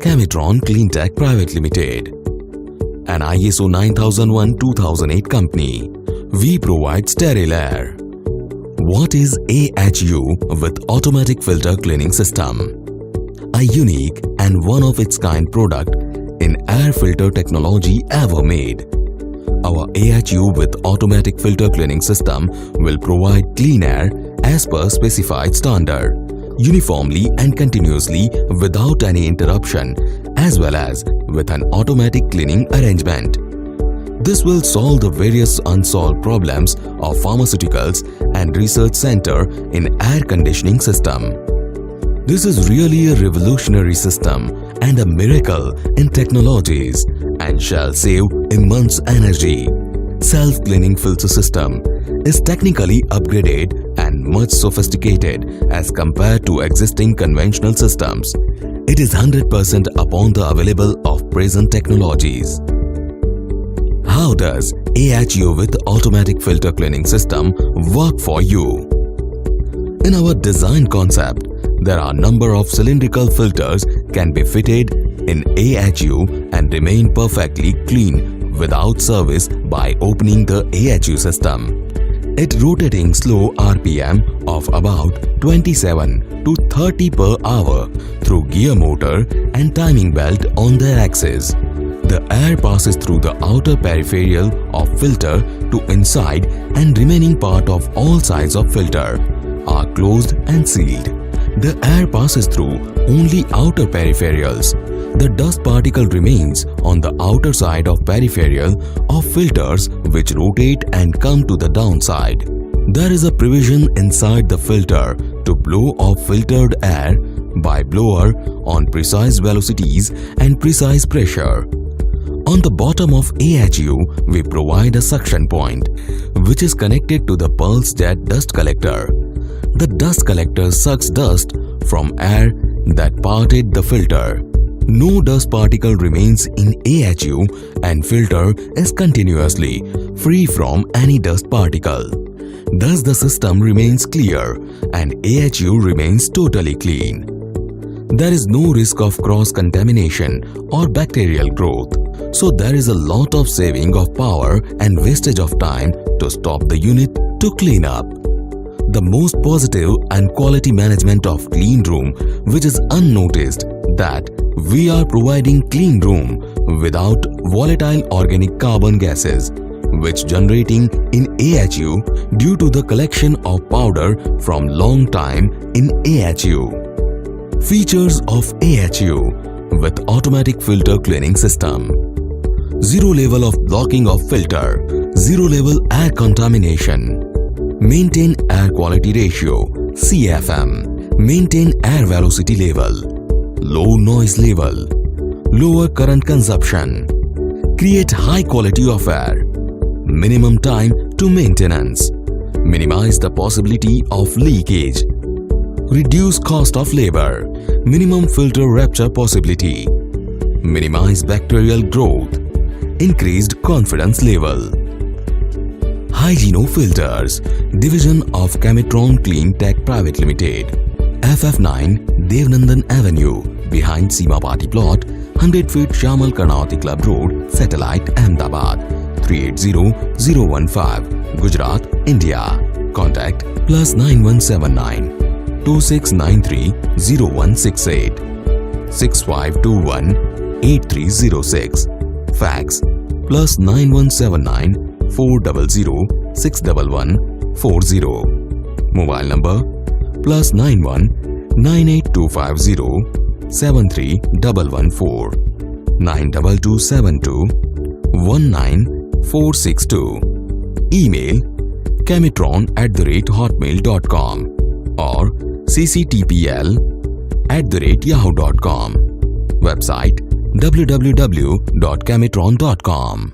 Cametron Cleantech Private Limited, an ISO 9001-2008 company. We provide sterile air. What is AHU with automatic filter cleaning system? A unique and one-of-its-kind product in air filter technology ever made. Our AHU with automatic filter cleaning system will provide clean air as per specified standard, uniformly and continuously without any interruption, as well as with an automatic cleaning arrangement. This will solve the various unsolved problems of pharmaceuticals and research center in air conditioning system. This is really a revolutionary system and a miracle in technologies and shall save immense energy. Self-cleaning filter system is technically upgraded and much sophisticated as compared to existing conventional systems. It is 100% upon the available of present technologies. How does AHU with automatic filter cleaning system work for you? In our design concept, there are number of cylindrical filters can be fitted in AHU and remain perfectly clean without service by opening the AHU system. It rotating slow RPM of about 27 to 30 per hour through gear motor and timing belt on their axis. The air passes through the outer peripheral of filter to inside, and remaining part of all sides of filter are closed and sealed. The air passes through only outer peripherals. The dust particle remains on the outer side of peripheral of filters which rotate and come to the downside. There is a provision inside the filter to blow off filtered air by blower on precise velocities and precise pressure. On the bottom of AHU, we provide a suction point which is connected to the pulse jet dust collector. The dust collector sucks dust from air that parted the filter. No dust particle remains in AHU and filter is continuously free from any dust particle. Thus the system remains clear and AHU remains totally clean. There is no risk of cross-contamination or bacterial growth. So there is a lot of saving of power and wastage of time to stop the unit to clean up. The most positive and quality management of clean room which is unnoticed that we are providing clean room without volatile organic carbon gases which generating in AHU due to the collection of powder from long time in AHU. Features of AHU with automatic filter cleaning system: zero level of blocking of filter, zero level air contamination, maintain air quality ratio CFM, maintain air velocity level, low noise level, lower current consumption, create high quality of air, minimum time to maintenance, minimize the possibility of leakage, reduce cost of labor, minimum filter rupture possibility, minimize bacterial growth, increased confidence level. Hygieno Filters, Division of Cametron Cleantech Private Limited, FF9 Devnandan Avenue, behind Seema Party Plot, 100 feet Shamal Karnawati Club Road, Satellite, Ahmedabad, 380015, Gujarat, India. Contact +9179 2693 0168 6521 8306. Fax +9179 400 611 40. Mobile number +91 98250 73114 92272 19462. Email cametron@hotmail.com or cctpl@yahoo.com. Website www.cametron.com.